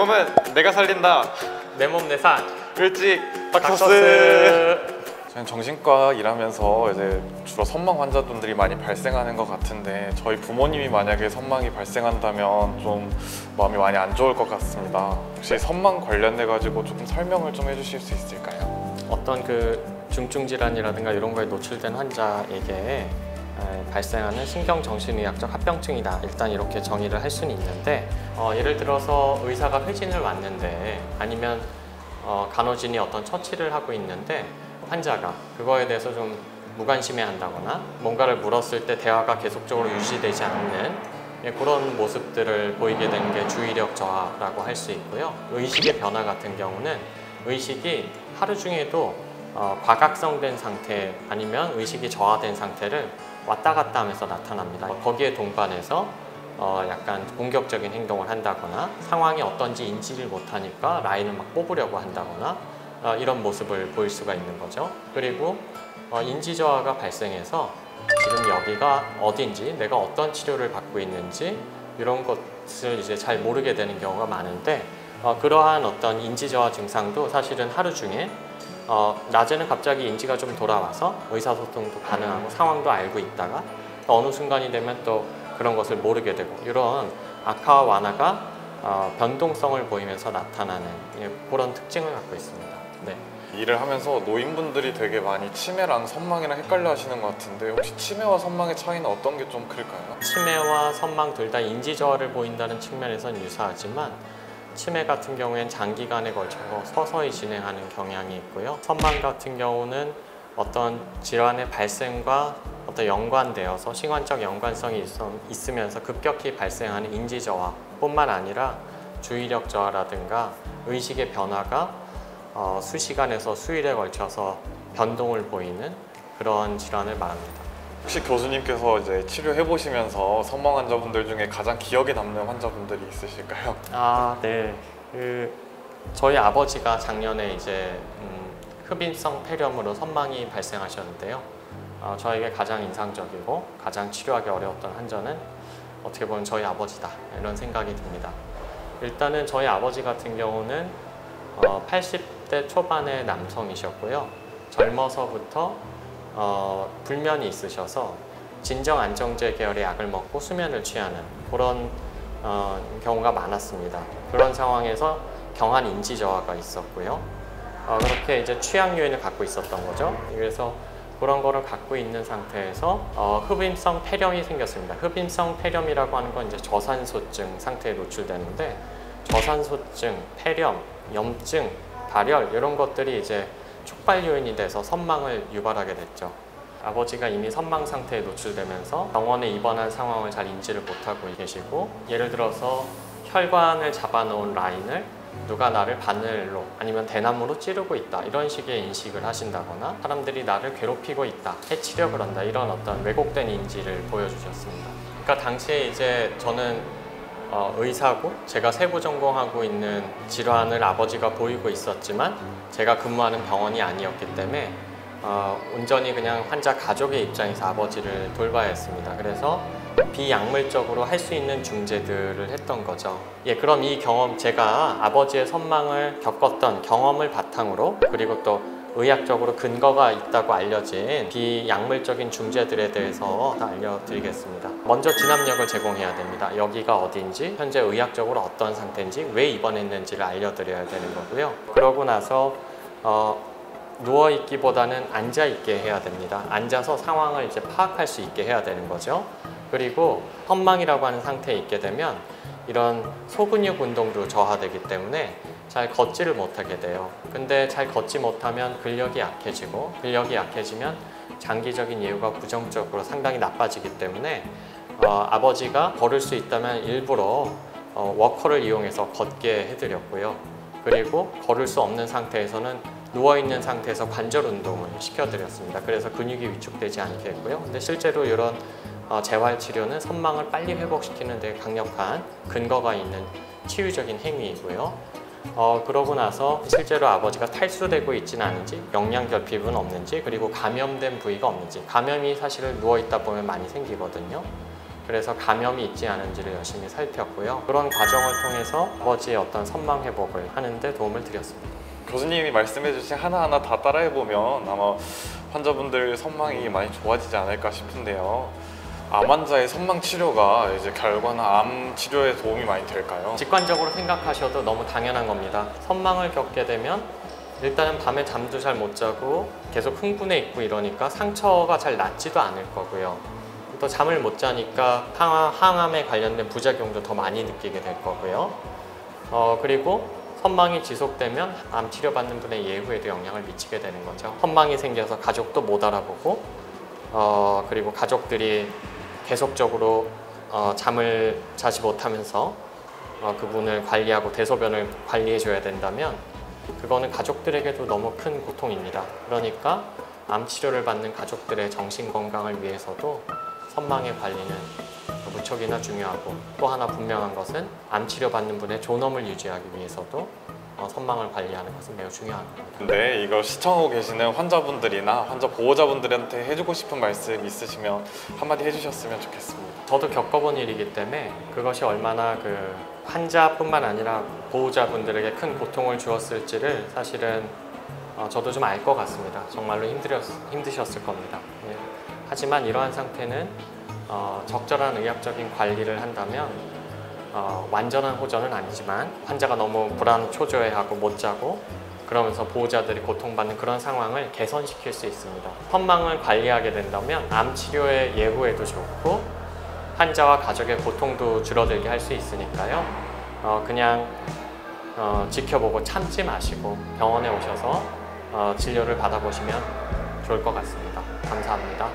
몸은 내가 살린다. 내 몸 내 산. 일찍 닥터스. 저는 정신과 일하면서 이제 주로 선망 환자분들이 많이 발생하는 것 같은데 저희 부모님이 만약에 선망이 발생한다면 좀 마음이 많이 안 좋을 것 같습니다. 혹시 선망 관련돼 가지고 조금 설명을 좀 해주실 수 있을까요? 어떤 그 중증 질환이라든가 이런 거에 노출된 환자에게 발생하는 신경정신의학적 합병증이다. 일단 이렇게 정의를 할 수는 있는데 예를 들어서 의사가 회진을 왔는데 아니면 간호진이 어떤 처치를 하고 있는데 환자가 그거에 대해서 좀 무관심해 한다거나 뭔가를 물었을 때 대화가 계속적으로 유지되지 않는 그런 모습들을 보이게 되는 게 주의력 저하라고 할 수 있고요. 의식의 변화 같은 경우는 의식이 하루 중에도 과각성된 상태 아니면 의식이 저하된 상태를 왔다 갔다 하면서 나타납니다. 거기에 동반해서 약간 공격적인 행동을 한다거나 상황이 어떤지 인지를 못하니까 라인을 막 뽑으려고 한다거나 이런 모습을 보일 수가 있는 거죠. 그리고 인지저하가 발생해서 지금 여기가 어딘지 내가 어떤 치료를 받고 있는지 이런 것을 이제 잘 모르게 되는 경우가 많은데 그러한 어떤 인지저하 증상도 사실은 하루 중에 낮에는 갑자기 인지가 좀 돌아와서 의사소통도 가능하고 상황도 알고 있다가 또 어느 순간이 되면 또 그런 것을 모르게 되고 이런 악화와 완화가 변동성을 보이면서 나타나는 그런 특징을 갖고 있습니다. 네. 일을 하면서 노인분들이 되게 많이 치매랑 선망이랑 헷갈려 하시는 것 같은데 혹시 치매와 선망의 차이는 어떤 게 좀 클까요? 치매와 선망 둘 다 인지저하를 보인다는 측면에선 유사하지만 치매 같은 경우엔 장기간에 걸쳐서 서서히 진행하는 경향이 있고요. 선망 같은 경우는 어떤 질환의 발생과 어떤 연관되어서 시관적 연관성이 있으면서 급격히 발생하는 인지저하 뿐만 아니라 주의력 저하라든가 의식의 변화가 수시간에서 수일에 걸쳐서 변동을 보이는 그런 질환을 말합니다. 혹시 교수님께서 이제 치료해 보시면서 선망 환자분들 중에 가장 기억에 남는 환자분들이 있으실까요? 네. 저희 아버지가 작년에 이제 흡인성 폐렴으로 선망이 발생하셨는데요. 저에게 가장 인상적이고 가장 치료하기 어려웠던 환자는 어떻게 보면 저희 아버지다 이런 생각이 듭니다. 일단은 저희 아버지 같은 경우는 80대 초반의 남성이셨고요. 젊어서부터 불면이 있으셔서 진정안정제 계열의 약을 먹고 수면을 취하는 그런 경우가 많았습니다. 그런 상황에서 경한 인지저하가 있었고요. 그렇게 이제 취약 요인을 갖고 있었던 거죠. 그래서 그런 거를 갖고 있는 상태에서 흡입성 폐렴이 생겼습니다. 흡입성 폐렴이라고 하는 건 이제 저산소증 상태에 노출되는데 저산소증, 폐렴, 염증, 발열 이런 것들이 이제 촉발 요인이 돼서 선망을 유발하게 됐죠. 아버지가 이미 선망 상태에 노출되면서 병원에 입원한 상황을 잘 인지를 못하고 계시고 예를 들어서 혈관을 잡아놓은 라인을 누가 나를 바늘로 아니면 대나무로 찌르고 있다 이런 식의 인식을 하신다거나 사람들이 나를 괴롭히고 있다, 해치려고 한다 이런 어떤 왜곡된 인지를 보여주셨습니다. 그러니까 당시에 이제 저는 의사고 제가 세부 전공하고 있는 질환을 아버지가 보이고 있었지만 제가 근무하는 병원이 아니었기 때문에 온전히 그냥 환자 가족의 입장에서 아버지를 돌봐야 했습니다. 그래서 비약물적으로 할 수 있는 중재들을 했던 거죠. 그럼 이 경험, 제가 아버지의 선망을 겪었던 경험을 바탕으로 그리고 또 의학적으로 근거가 있다고 알려진 비약물적인 중재들에 대해서 알려드리겠습니다. 먼저 진압력을 제공해야 됩니다. 여기가 어딘지, 현재 의학적으로 어떤 상태인지, 왜 입원했는지를 알려드려야 되는 거고요. 그러고 나서 누워있기보다는 앉아있게 해야 됩니다. 앉아서 상황을 이제 파악할 수 있게 해야 되는 거죠. 그리고 선망이라고 하는 상태에 있게 되면 이런 소근육 운동도 저하되기 때문에 잘 걷지를 못하게 돼요. 근데 잘 걷지 못하면 근력이 약해지고 근력이 약해지면 장기적인 예후가 부정적으로 상당히 나빠지기 때문에 아버지가 걸을 수 있다면 일부러 워커를 이용해서 걷게 해드렸고요. 그리고 걸을 수 없는 상태에서는 누워있는 상태에서 관절 운동을 시켜드렸습니다. 그래서 근육이 위축되지 않게 했고요. 근데 실제로 이런 재활치료는 선망을 빨리 회복시키는 데 강력한 근거가 있는 치유적인 행위이고요. 그러고 나서 실제로 아버지가 탈수되고 있지는 않은지, 영양결핍은 없는지, 그리고 감염된 부위가 없는지, 감염이 사실 누워있다 보면 많이 생기거든요. 그래서 감염이 있지 않은지를 열심히 살폈고요. 그런 과정을 통해서 아버지의 어떤 선망 회복을 하는데 도움을 드렸습니다. 교수님이 말씀해주신 하나하나 다 따라해보면 아마 환자분들 선망이 많이 좋아지지 않을까 싶은데요. 암 환자의 선망 치료가 이제 결과나 암 치료에 도움이 많이 될까요? 직관적으로 생각하셔도 너무 당연한 겁니다. 선망을 겪게 되면 일단은 밤에 잠도 잘 못 자고 계속 흥분해 있고 이러니까 상처가 잘 낫지도 않을 거고요. 또 잠을 못 자니까 항암에 관련된 부작용도 더 많이 느끼게 될 거고요. 그리고 선망이 지속되면 암 치료받는 분의 예후에도 영향을 미치게 되는 거죠. 선망이 생겨서 가족도 못 알아보고 그리고 가족들이 계속적으로 잠을 자지 못하면서 그분을 관리하고 대소변을 관리해 줘야 된다면 그거는 가족들에게도 너무 큰 고통입니다. 그러니까 암 치료를 받는 가족들의 정신 건강을 위해서도 선망의 관리는 무척이나 중요하고, 또 하나 분명한 것은 암 치료 받는 분의 존엄을 유지하기 위해서도 선망을 관리하는 것은 매우 중요한 겁니다. 근데 이걸 시청하고 계시는 환자분들이나 환자 보호자분들한테 해주고 싶은 말씀 있으시면 한마디 해주셨으면 좋겠습니다. 저도 겪어본 일이기 때문에 그것이 얼마나 그 환자뿐만 아니라 보호자분들에게 큰 고통을 주었을지를 사실은 저도 좀 알 것 같습니다. 정말로 힘드셨을 겁니다. 예. 하지만 이러한 상태는 적절한 의학적인 관리를 한다면 완전한 호전은 아니지만 환자가 너무 불안 초조해하고 못 자고 그러면서 보호자들이 고통받는 그런 상황을 개선시킬 수 있습니다. 선망을 관리하게 된다면 암 치료의 예후에도 좋고 환자와 가족의 고통도 줄어들게 할 수 있으니까요. 그냥 지켜보고 참지 마시고 병원에 오셔서 진료를 받아보시면 좋을 것 같습니다. 감사합니다.